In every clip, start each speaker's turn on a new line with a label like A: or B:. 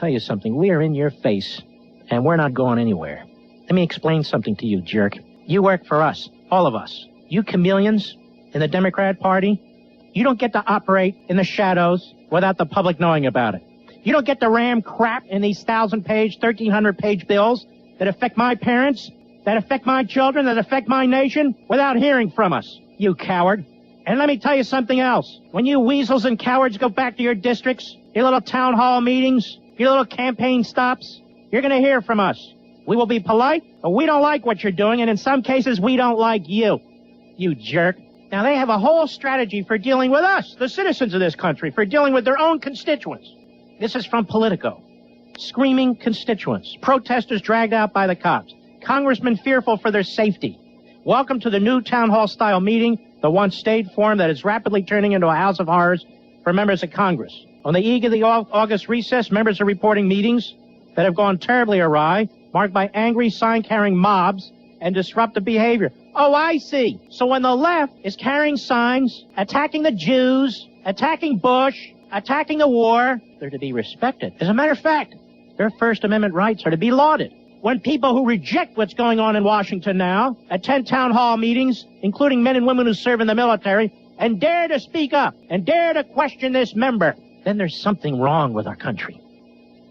A: tell you something. We are in your face, and we're not going anywhere. Let me explain something to you, jerk. You work for us, all of us. You chameleons in the Democrat Party, you don't get to operate in the shadows without the public knowing about it. You don't get to ram crap in these 1,000-page, 1,300-page bills that affect my parents, that affect my children, that affect my nation without hearing from us, you coward. And let me tell you something else. When you weasels and cowards go back to your districts, your little town hall meetings, your little campaign stops, you're going to hear from us. We will be polite, but we don't like what you're doing, and in some cases, we don't like you, you jerk. Now, they have a whole strategy for dealing with us, the citizens of this country, for dealing with their own constituents. This is from Politico. Screaming constituents, protesters dragged out by the cops, congressmen fearful for their safety. Welcome to the new town hall-style meeting, the once state forum that is rapidly turning into a house of horrors for members of Congress. On the eve of the August recess, members are reporting meetings that have gone terribly awry, marked by angry sign-carrying mobs and disruptive behavior. Oh, I see. So when the left is carrying signs, attacking the Jews, attacking Bush, attacking the war, they're to be respected. As a matter of fact, their First Amendment rights are to be lauded. When people who reject what's going on in Washington now attend town hall meetings, including men and women who serve in the military, and dare to speak up and dare to question this member, then there's something wrong with our country.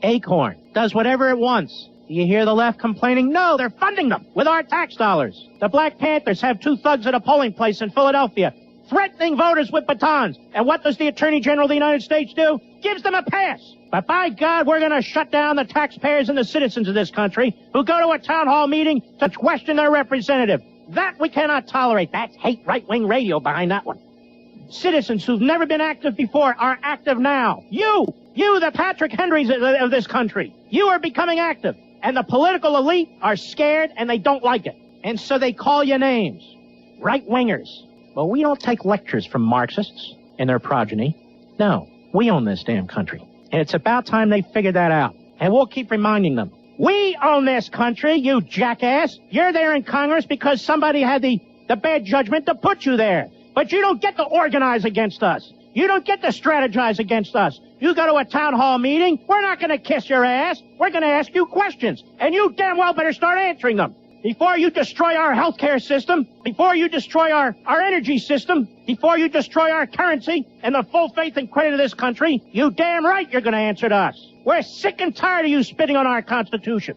A: Acorn does whatever it wants. Do you hear the left complaining? No, they're funding them with our tax dollars. The Black Panthers have 2 thugs at a polling place in Philadelphia, threatening voters with batons. And what does the Attorney General of the United States do? Gives them a pass. But by God, we're going to shut down the taxpayers and the citizens of this country who go to a town hall meeting to question their representative. That we cannot tolerate. That's hate right-wing radio behind that one. Citizens who've never been active before are active now. You, the Patrick Henrys of this country, you are becoming active. And the political elite are scared and they don't like it. And so they call you names. Right-wingers. Well, we don't take lectures from Marxists and their progeny. No, we own this damn country. And it's about time they figured that out. And we'll keep reminding them. We own this country, you jackass. You're there in Congress because somebody had the bad judgment to put you there. But you don't get to organize against us. You don't get to strategize against us. You go to a town hall meeting, we're not going to kiss your ass. We're going to ask you questions. And you damn well better start answering them. Before you destroy our healthcare system, before you destroy our energy system, before you destroy our currency and the full faith and credit of this country, you damn right you're going to answer to us. We're sick and tired of you spitting on our Constitution.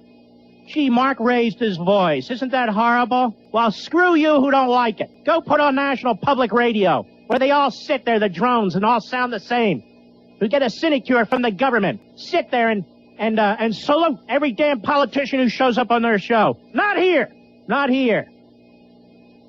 A: Gee, Mark raised his voice. Isn't that horrible? Well, screw you who don't like it. Go put on National Public Radio, where they all sit there, the drones, and all sound the same. We get a sinecure from the government. Sit there and salute every damn politician who shows up on their show. Not here. Not here.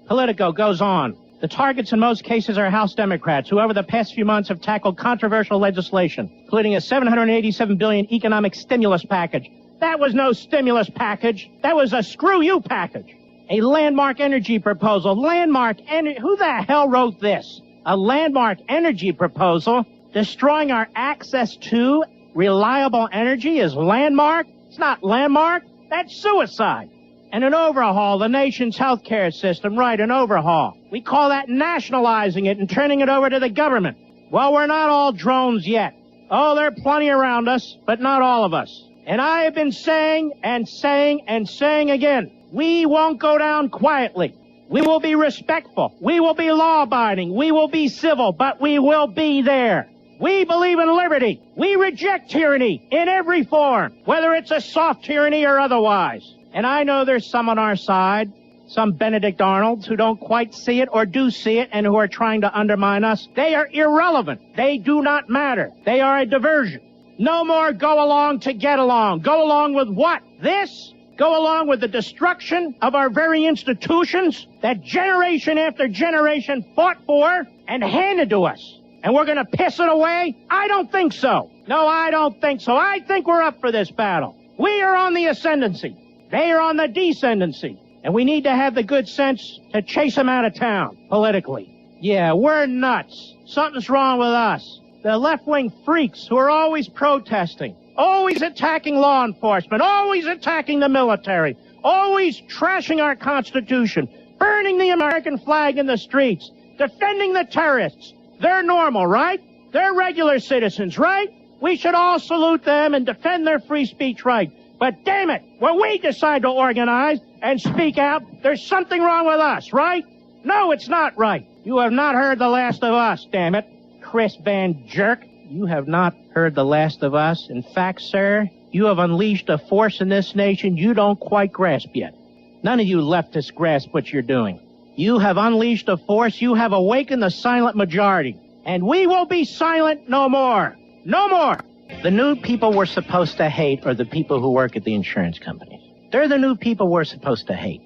A: Politico goes on. The targets in most cases are House Democrats who over the past few months have tackled controversial legislation, including a $787 billion economic stimulus package. That was no stimulus package. That was a screw you package. A landmark energy proposal. Who the hell wrote this? A landmark energy proposal destroying our access to reliable energy is landmark? It's not landmark. That's suicide. And an overhaul of the nation's healthcare system. Right, an overhaul. We call that nationalizing it and turning it over to the government. Well, we're not all drones yet. Oh, there are plenty around us, but not all of us. And I have been saying and saying and saying again, we won't go down quietly. We will be respectful. We will be law-abiding. We will be civil, but we will be there. We believe in liberty. We reject tyranny in every form, whether it's a soft tyranny or otherwise. And I know there's some on our side, some Benedict Arnolds who don't quite see it or do see it and who are trying to undermine us. They are irrelevant. They do not matter. They are a diversion. No more go along to get along. Go along with what? This? Go along with the destruction of our very institutions that generation after generation fought for and handed to us. And we're going to piss it away? I don't think so. No, I don't think so. I think we're up for this battle. We are on the ascendancy. They are on the descendancy. And we need to have the good sense to chase them out of town politically. Yeah, we're nuts. Something's wrong with us. The left-wing freaks who are always protesting, always attacking law enforcement, always attacking the military, always trashing our Constitution, burning the American flag in the streets, defending the terrorists. They're normal, right? They're regular citizens, right? We should all salute them and defend their free speech right. But damn it, when we decide to organize and speak out, there's something wrong with us, right? No, it's not right. You have not heard the last of us, damn it. Chris Van Jerk, you have not heard the last of us. In fact, sir, you have unleashed a force in this nation you don't quite grasp yet. None of you leftists grasp what you're doing. You have unleashed a force, you have awakened the silent majority. And we will be silent no more. No more. The new people we're supposed to hate are the people who work at the insurance companies. They're the new people we're supposed to hate.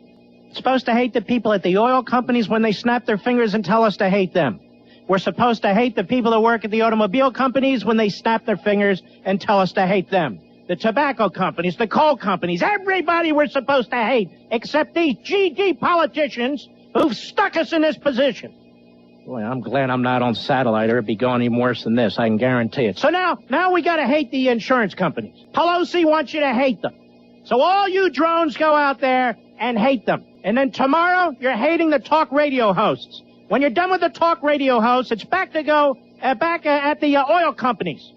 A: Supposed to hate the people at the oil companies when they snap their fingers and tell us to hate them. We're supposed to hate the people who work at the automobile companies when they snap their fingers and tell us to hate them. The tobacco companies, the coal companies, everybody we're supposed to hate, except these GD politicians who've stuck us in this position. Boy, I'm glad I'm not on satellite, or it'd be going even worse than this, I can guarantee it. So now we gotta hate the insurance companies. Pelosi wants you to hate them. So all you drones go out there and hate them. And then tomorrow, you're hating the talk radio hosts. When you're done with the talk radio hosts, it's back at the oil companies.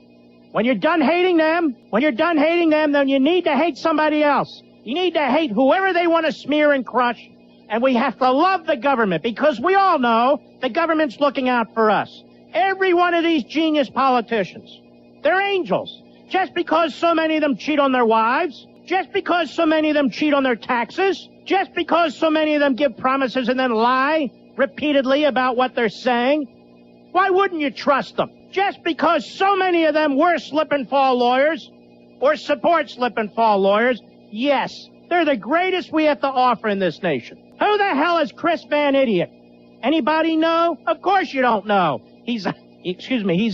A: When you're done hating them, then you need to hate somebody else. You need to hate whoever they want to smear and crush. And we have to love the government, because we all know the government's looking out for us. Every one of these genius politicians, they're angels. Just because so many of them cheat on their wives, just because so many of them cheat on their taxes, just because so many of them give promises and then lie repeatedly about what they're saying, why wouldn't you trust them? Just because so many of them were slip-and-fall lawyers or support slip-and-fall lawyers, yes, they're the greatest we have to offer in this nation. Who the hell is Chris Van Idiot? Anybody know? Of course you don't know. He's a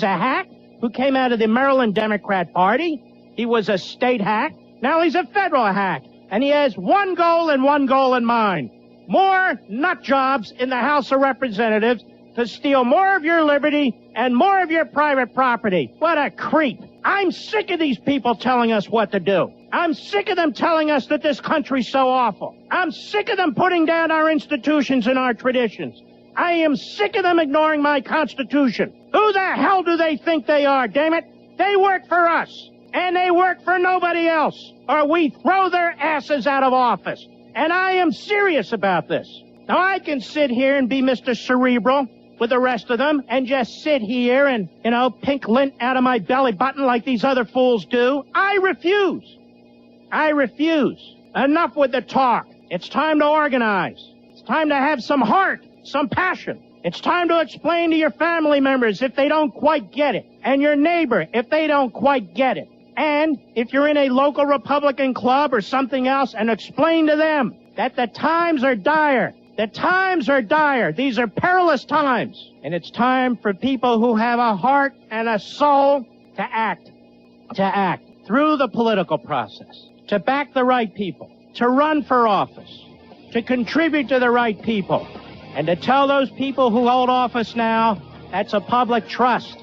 A: hack who came out of the Maryland Democrat Party. He was a state hack. Now he's a federal hack. And he has one goal and one goal in mind. More nut jobs in the House of Representatives to steal more of your liberty and more of your private property. What a creep. I'm sick of these people telling us what to do. I'm sick of them telling us that this country's so awful. I'm sick of them putting down our institutions and our traditions. I am sick of them ignoring my Constitution. Who the hell do they think they are, damn it? They work for us, and they work for nobody else, or we throw their asses out of office. And I am serious about this. Now, I can sit here and be Mr. Cerebral with the rest of them and just sit here and, pink lint out of my belly button like these other fools do. I refuse. Enough with the talk. It's time to organize. It's time to have some heart, some passion. It's time to explain to your family members if they don't quite get it, and your neighbor if they don't quite get it. And if you're in a local Republican club or something else, and explain to them that the times are dire. The times are dire. These are perilous times. And it's time for people who have a heart and a soul to act through the political process, to back the right people, to run for office, to contribute to the right people, and to tell those people who hold office now, that's a public trust.